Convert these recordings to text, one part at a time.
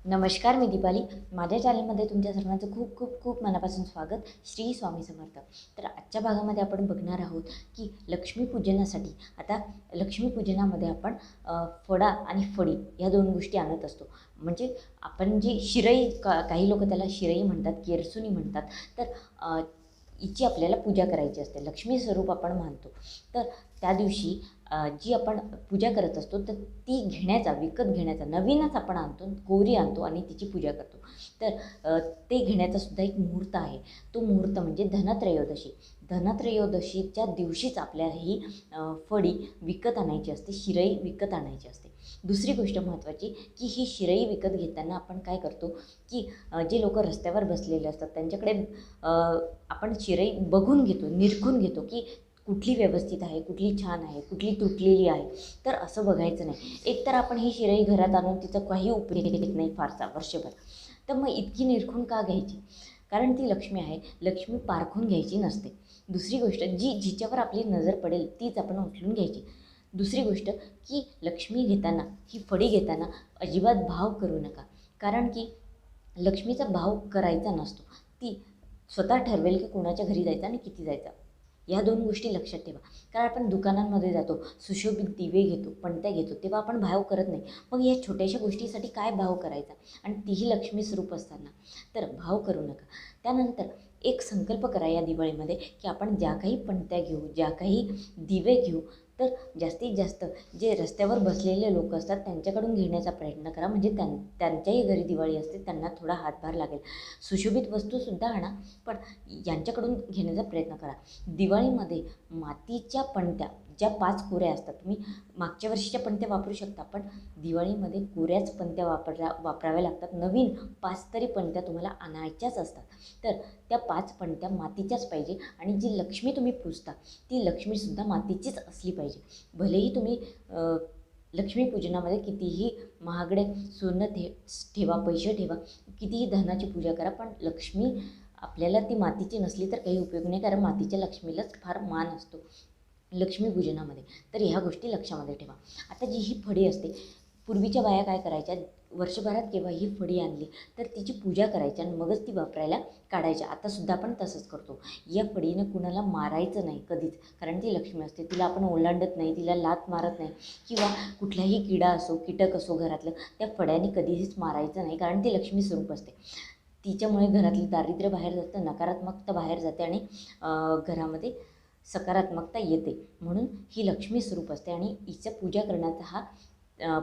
नमस्कार, मी दीपाली. माझ्या चॅनलमध्ये तुमच्या सर्वांचं खूप खूप खूप मनापासून स्वागत. श्री स्वामी समर्थ. तर आजच्या भागामध्ये आपण बघणार आहोत की लक्ष्मीपूजनासाठी आता लक्ष्मीपूजनामध्ये आपण फडा आणि फडी ह्या दोन गोष्टी आणत असतो. म्हणजे आपण जी शिरई काही लोक त्याला शिरई म्हणतात, केरसुनी म्हणतात. तर हिची आपल्याला पूजा करायची असते, लक्ष्मी स्वरूप आपण मानतो. तर त्या दिवशी जी आपण पूजा करत असतो तर ती विकत घेण्याचा नवीनच आपण आणतो, गोरी आणतो आणि तिची पूजा करतो. तर ते घेण्याचा सुद्धा एक मुहूर्त आहे. तो मुहूर्त म्हणजे धनत्रयोदशी. धनत्रयोदशीच्या दिवशीच आपल्याला ही फडी विकत आणायची असते, शिरई विकत आणायची असते. दुसरी गोष्ट महत्त्वाची की ही शिरई विकत घेताना आपण काय करतो की जे लोक रस्त्यावर बसलेले असतात त्यांच्याकडे आपण शिरई बघून घेतो, निरखून घेतो की कुठली व्यवस्थित आहे, कुठली छान आहे, कुठली तुटलेली आहे. तर असं बघायचं नाही. एकतर आपण ही शिराई घरात आणून तिचा काही उपयोग येत नाही फारसा वर्षभर. तर मग इतकी निरखून का घ्यायची? कारण ती लक्ष्मी आहे, लक्ष्मी पारखून घ्यायची नसते. दुसरी गोष्ट जिच्यावर आपली नजर पडेल तीच आपण उचलून घ्यायची. दुसरी गोष्ट की लक्ष्मी घेताना, ही फडी घेताना अजिबात भाव करू नका. कारण की लक्ष्मीचा भाव करायचा नसतो. ती स्वतः ठरवेल की कोणाच्या घरी जायचं आणि किती जायचं. या दोन गोष्टी लक्षात ठेवा. कारण आपण दुकानांमध्ये जातो, सुशोभित दिवे घेतो, पणत्या घेतो, तेव्हा आपण भाव करत नाही. मग या छोट्याशा गोष्टीसाठी काय भाव करायचा? आणि तीही लक्ष्मी स्वरूप असताना तर भाव करू नका. त्यानंतर एक संकल्प करा या दिवाळीमध्ये की आपण ज्या काही पणत्या घेऊ, ज्या काही दिवे घेऊ, तर जास्तीत जास्त जे रस्त्यावर बसलेले लोक असतात त्यांच्याकडून घेण्याचा प्रयत्न करा. म्हणजे त्यांच्याही घरी दिवाळी असते, त्यांना थोडा हातभार लागेल. सुशोभित वस्तूसुद्धा आणा, पण यांच्याकडून घेण्याचा प्रयत्न करा. दिवाळीमध्ये मातीच्या पणत्या ज्या 5 कोऱ्या असतात, तुम्ही मागच्या वर्षीच्या पणत्या वापरू शकता, पण दिवाळीमध्ये कोऱ्याच पणत्या वापराव्या लागतात. नवीन 5 तरी पणत्या तुम्हाला आणायच्याच असतात. तर त्या 5 पणत्या मातीच्याच पाहिजे आणि जी लक्ष्मी तुम्ही पूजता ती लक्ष्मीसुद्धा मातीचीच असली पाहिजे. भलेही तुम्ही लक्ष्मीपूजनामध्ये कितीही महागडे सोनं ठेवा, पैसे ठेवा, कितीही धनाची पूजा करा, पण लक्ष्मी आपल्याला ती मातीची नसली तर काही उपयोग नाही. कारण मातीच्या लक्ष्मीलाच फार मान असतो लक्ष्मीपूजनामध्ये. तर ह्या गोष्टी लक्षामध्ये ठेवा. आता जी ही फडी असते, पूर्वीच्या बाया काय करायच्या, वर्षभरात केव्हा ही फडी आणली तर तिची पूजा करायच्या आणि मगच ती वापरायला काढायच्या. आतासुद्धा आपण तसंच करतो. या फडीनं कुणाला मारायचं नाही कधीच, कारण ती लक्ष्मी असते. तिला आपण ओलांडत नाही, तिला लात मारत नाही, किंवा कुठलाही किडा असो, कीटक असो घरातलं, त्या फड्याने कधीच मारायचं नाही, कारण ती लक्ष्मी स्वरूप असते. तिच्यामुळे घरातलं दारिद्र्य बाहेर जातं, नकारात्मकता बाहेर जाते आणि घरामध्ये सकारात्मकता येते. म्हणून ही लक्ष्मी स्वरूप असते आणि हिचं पूजा करण्याचा हा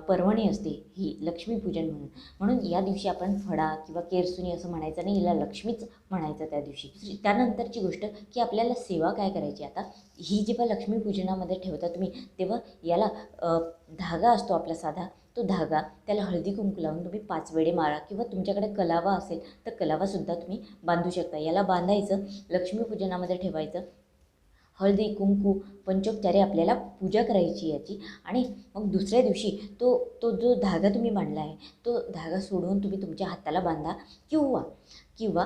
पर्वणी असते ही लक्ष्मीपूजन म्हणून. म्हणून या दिवशी आपण फडा किंवा केरसुनी असं म्हणायचं नाही, हिला लक्ष्मीच म्हणायचं त्या दिवशी. त्यानंतरची गोष्ट की आपल्याला सेवा काय करायची. आता ही जेव्हा लक्ष्मीपूजनामध्ये ठेवता तुम्ही, तेव्हा याला धागा असतो आपला साधा, तो धागा त्याला हळदी कुंकू लावून तुम्ही 5 वेळे मारा, किंवा तुमच्याकडे कलावा असेल तर कलावासुद्धा तुम्ही बांधू शकता. याला बांधायचं, लक्ष्मीपूजनामध्ये ठेवायचं. हळदी कुंकू पंचोपचारे आपल्याला पूजा करायची याची. आणि मग दुसऱ्या दिवशी तो तो जो धागा तुम्ही बांधला आहे तो धागा सोडून तुम्ही तुमच्या हाताला बांधा, किंवा किंवा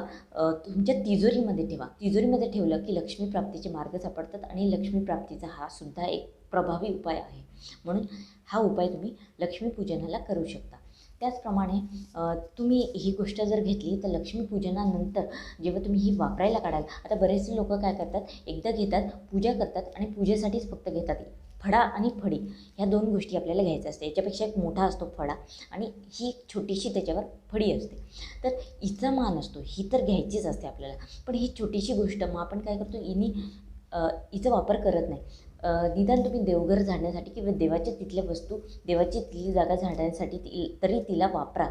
तुमच्या तिजोरीमध्ये ठेवा. तिजोरीमध्ये ठेवलं की लक्ष्मीप्राप्तीचे मार्ग सापडतात आणि लक्ष्मीप्राप्तीचा हा सुद्धा एक प्रभावी उपाय आहे. म्हणून हा उपाय तुम्ही लक्ष्मीपूजनाला करू शकता. त्याचप्रमाणे तुम्ही ही गोष्ट जर घेतली तर लक्ष्मीपूजनानंतर जेव्हा तुम्ही ही वापरायला काढाल, आता बरेचसे लोक काय करतात, एकदा घेतात, पूजा करतात आणि पूजेसाठीच फक्त घेतात. फडा आणि फडी ह्या दोन गोष्टी आपल्याला घ्यायच्या असते. याच्यापेक्षा एक मोठा असतो फडा आणि ही एक छोटीशी त्याच्यावर फडी असते. तर हिचा मान असतो, ही तर घ्यायचीच असते आपल्याला. पण ही छोटीशी गोष्ट मग आपण काय करतो, हिचा वापर करत नाही. निदान तुम्ही देवघर झाडण्यासाठी किंवा देवाच्या तिथल्या वस्तू, देवाची तिथली जागा झाडण्यासाठी तरी तिला वापरा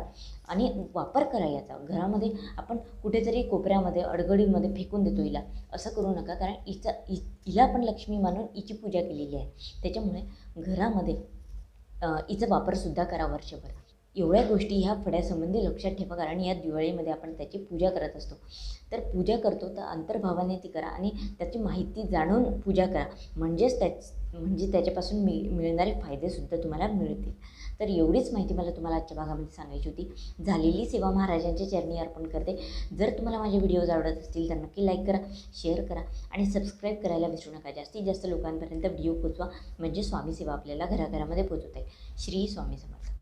आणि वापर करा याचा. घरामध्ये आपण कुठेतरी कोपऱ्यामध्ये अडगडीमध्ये फेकून देतो हिला, असं करू नका. कारण हिला आपण लक्ष्मी मानून हिची पूजा केलेली आहे. त्याच्यामुळे घरामध्ये हिचा वापरसुद्धा करा वर्षभर. एवढ्या गोष्टी ह्या फड्यासंबंधी लक्षात ठेवा, कारण या दिवाळीमध्ये आपण त्याची पूजा करत असतो. तर पूजा करतो तर अंतर्भावाने ती करा आणि त्याची माहिती जाणून पूजा करा. म्हणजे त्याच्यापासून मिळणारे फायदेसुद्धा तुम्हाला मिळतील. तर एवढीच माहिती मला तुम्हाला आजच्या भागामध्ये सांगायची होती. झालेली सेवा महाराजांच्या चरणी अर्पण करते. जर तुम्हाला माझे व्हिडिओज आवडत असतील तर नक्की लाईक करा, शेअर करा आणि सबस्क्राईब करायला विसरू नका. जास्तीत जास्त लोकांपर्यंत व्हिडिओ पोचवा, म्हणजे स्वामी सेवा आपल्याला घराघरामध्ये पोचवत आहे. श्री स्वामी समर्थ.